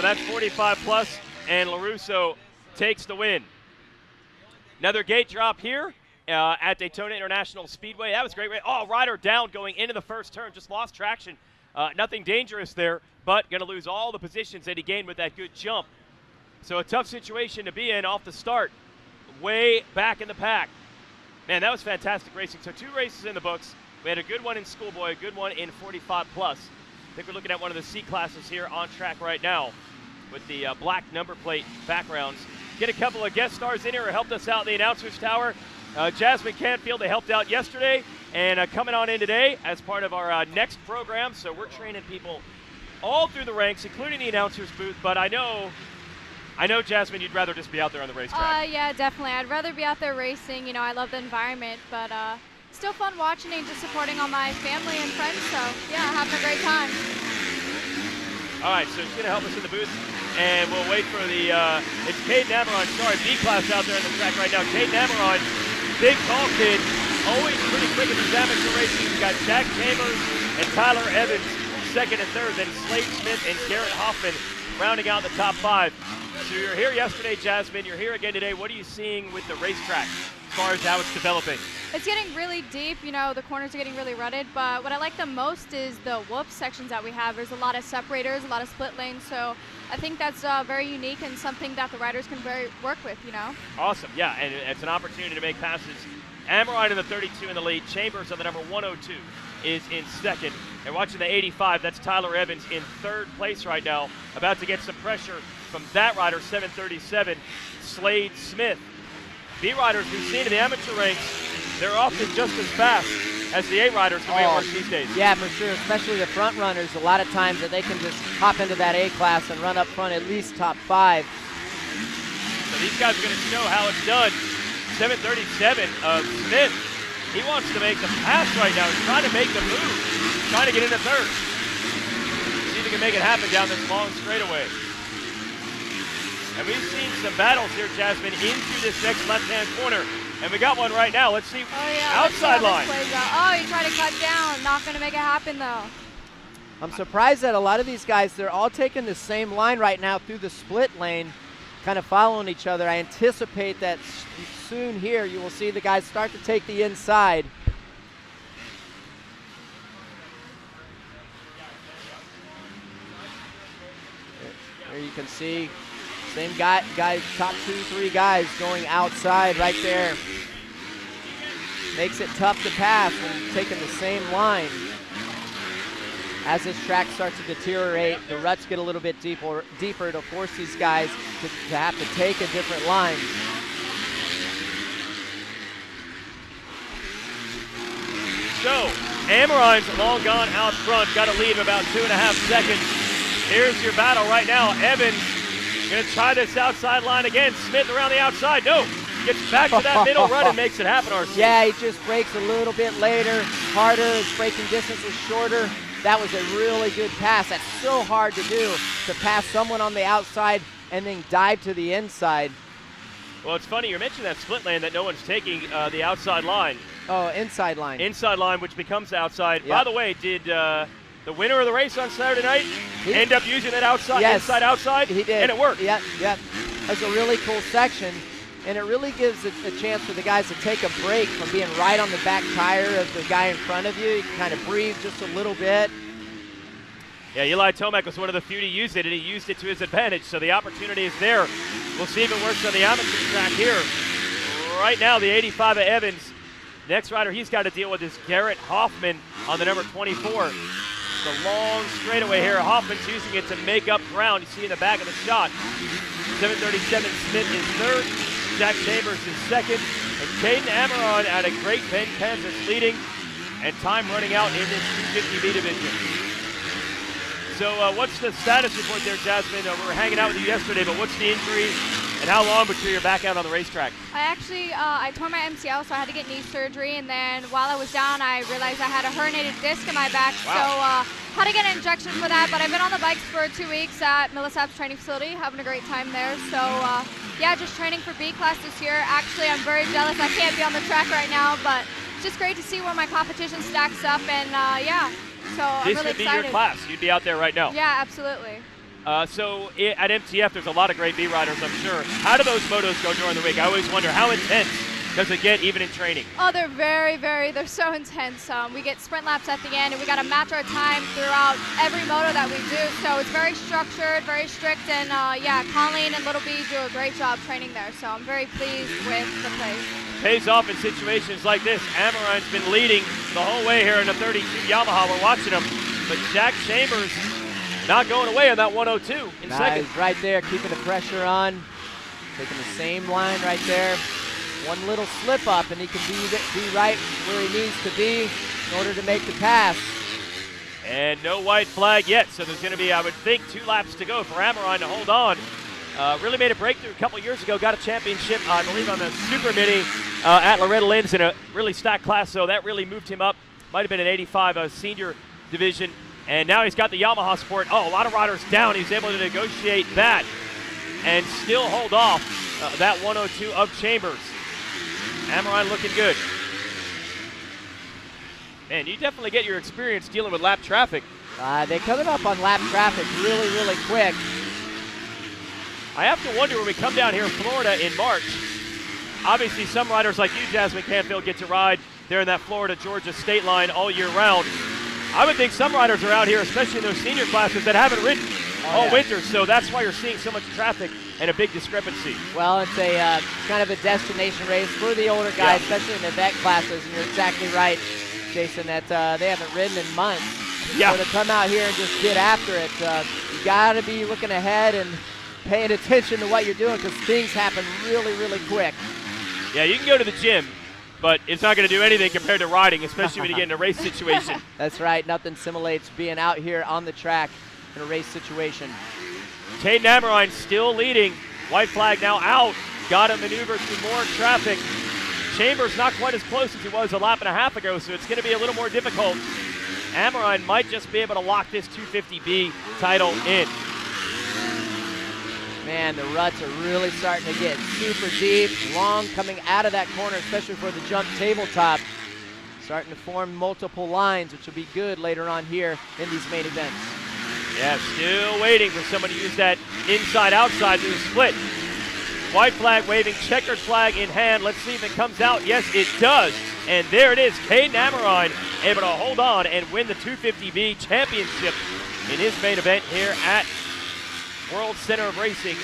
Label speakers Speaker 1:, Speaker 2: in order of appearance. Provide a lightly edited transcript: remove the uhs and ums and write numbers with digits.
Speaker 1: that's 45 plus, and LaRusso takes the win. Another gate drop here at Daytona International Speedway. That was great. Oh, rider down going into the first turn. Just lost traction. Nothing dangerous there, but going to lose all the positions that he gained with that good jump. So a tough situation to be in off the start. Way back in the pack. Man, that was fantastic racing. So 2 races in the books. We had a good one in Schoolboy, a good one in 45 plus. I think we're looking at one of the C classes here on track right now with the black number plate backgrounds. Get a couple of guest stars in here who helped us out in the announcers tower. Jasmine Canfield, they helped out yesterday, and coming on in today as part of our next program. So we're training people all through the ranks, including the announcers booth. But I know, Jasmine, you'd rather just be out there on the racetrack.
Speaker 2: Yeah, definitely. I'd rather be out there racing. You know, I love the environment, but still fun watching and just supporting all my family and friends. So, yeah, having a great time.
Speaker 1: All right, so she's going to help us in the booth, and we'll wait for the, it's Caden Amaron, sorry, B-class out there on the track right now. Caden Amaron, big tall kid, always pretty quick in his amateur racing. He's got Jack Chambers and Tyler Evans, second and third, then Slade Smith and Garrett Hoffman rounding out the top 5. So you're here yesterday, Jasmine, you're here again today. What are you seeing with the racetrack as far as how it's developing?
Speaker 2: It's getting really deep, you know, the corners are getting really rutted, but what I like the most is the whoop sections that we have. There's a lot of separators, a lot of split lanes, so I think that's very unique and something that the riders can work with, you know. Awesome,
Speaker 1: yeah, and it's an opportunity to make passes. Amaron in the 32 in the lead, Chambers on the number 102 is in second, and watching the 85, that's Tyler Evans in third place right now, about to get some pressure from that rider, 737, Slade Smith. B-riders we've seen in the amateur ranks, they're often just as fast as the A-riders the way it works these days.
Speaker 3: Yeah, for sure, especially the front runners. A lot of times that they can just hop into that A-class and run up front at least top 5.
Speaker 1: So these guys are going to show how it's done. 737 of Smith, he wants to make the pass right now. He's trying to make the move, trying to get into third. See if he can make it happen down this long straightaway. And we've seen some battles here, Jasmine, into this next left-hand corner. And we got one right now. Let's see. Outside line.
Speaker 2: Oh, he tried to cut down. Not going to make it happen, though.
Speaker 3: I'm surprised that a lot of these guys, they're all taking the same line right now through the split lane, kind of following each other. I anticipate that soon here you will see the guys start to take the inside. There you can see same guys, top 2-3 guys going outside right there. Makes it tough to pass when taking the same line. As this track starts to deteriorate, the ruts get a little bit deeper to force these guys to have to take a different line.
Speaker 1: So, Amaron's long gone out front, got a lead of about 2.5 seconds. Here's your battle right now. Evans gonna try this outside line again. Smith around the outside, no. Gets back to that middle run and makes it happen, RC.
Speaker 3: Yeah, he just breaks a little bit later, harder, his braking distance was shorter. That was a really good pass. That's so hard to do, to pass someone on the outside and then dive to the inside.
Speaker 1: Well, it's funny, you mentioned that split lane that no one's taking the outside line.
Speaker 3: Oh, inside line.
Speaker 1: Inside line, which becomes outside.
Speaker 3: Yep.
Speaker 1: By the way, did the winner of the race on Saturday night end up using that outside, inside, outside?
Speaker 3: He did.
Speaker 1: And it worked.
Speaker 3: Yep. That's a really cool section. And it really gives a chance for the guys to take a break from being right on the back tire of the guy in front of you. You can kind of breathe just a little bit.
Speaker 1: Yeah, Eli Tomac was one of the few to use it, and he used it to his advantage, so the opportunity is there. We'll see if it works on the amateur track here. Right now, the 85 of Evans. Next rider he's got to deal with is Garrett Hoffman on the number 24. The long straightaway here. Hoffman's using it to make up ground. You see in the back of the shot. 737 Smith is third. Jack Chambers is second. And Caden Amaron out of Great Bend, Kansas leading. And time running out in this 250B division. So what's the status report there, Jasmine? We were hanging out with you yesterday, but what's the injury and how long before you're back out on the racetrack?
Speaker 2: I tore my MCL, so I had to get knee surgery, and then while I was down, I realized I had a herniated disc in my back, so had to get an injection for that, but I've been on the bikes for 2 weeks at Millisap's training facility, having a great time there, so yeah, just training for B class this year. Actually, I'm very jealous I can't be on the track right now, but it's just great to see where my competition stacks up, and yeah. So I'm really excited.
Speaker 1: This would be your class. You'd be out there right now.
Speaker 2: Yeah, absolutely.
Speaker 1: At MTF, there's a lot of great B riders, I'm sure. How do those motos go during the week? I always wonder, how intense does it get even in training?
Speaker 2: Oh, they're they're so intense. We get sprint laps at the end, and we got to match our time throughout every moto that we do. So it's very structured, very strict, and yeah, Colleen and Little B do a great job training there. So I'm very pleased with the place.
Speaker 1: Pays off in situations like this. Amarine's been leading the whole way here in the 32 Yamaha. We're watching him, but Jack Chambers not going away on that 102 in second.
Speaker 3: He's right there, keeping the pressure on, taking the same line right there. One little slip up and he can be right where he needs to be in order to make the pass.
Speaker 1: And no white flag yet, so there's going to be, I would think, 2 laps to go for Amarine to hold on. Really made a breakthrough a couple years ago, got a championship, I believe, on the Super Mini at Loretta Lynn's in a really stacked class, so that really moved him up. Might have been an 85 senior division, and now he's got the Yamaha support. Oh, a lot of riders down. He's able to negotiate that and still hold off that 102 of Chambers. Amarine looking good. Man, you definitely get your experience dealing with lap traffic.
Speaker 3: They're coming up on lap traffic really, really quick.
Speaker 1: I have to wonder when we come down here in Florida in March, obviously some riders like you, Jasmine Canfield, get to ride there in that Florida-Georgia state line all year round. I would think some riders are out here, especially in those senior classes, that haven't ridden all winter, so that's why you're seeing so much traffic and a big discrepancy.
Speaker 3: Well, it's a kind of a destination race for the older guys, especially in the vet classes, and you're exactly right, Jason, that they haven't ridden in months.
Speaker 1: Yeah.
Speaker 3: So to come out here and just get after it, you got to be looking ahead and paying attention to what you're doing because things happen really, really quick.
Speaker 1: Yeah, you can go to the gym, but it's not going to do anything compared to riding, especially when you get in a race situation.
Speaker 3: That's right. Nothing simulates being out here on the track in a race situation.
Speaker 1: Caden Amarine still leading. White flag now out. Got to maneuver through more traffic. Chambers not quite as close as he was a lap and a half ago, so it's going to be a little more difficult. Amarine might just be able to lock this 250B title in.
Speaker 3: Man, the ruts are really starting to get super deep, long coming out of that corner, especially for the jump tabletop. Starting to form multiple lines, which will be good later on here in these main events.
Speaker 1: Yeah, still waiting for somebody to use that inside-outside to the split. White flag waving, checkered flag in hand. Let's see if it comes out. Yes, it does. And there it is. Caden Amarine able to hold on and win the 250B championship in his main event here at World Center of Racing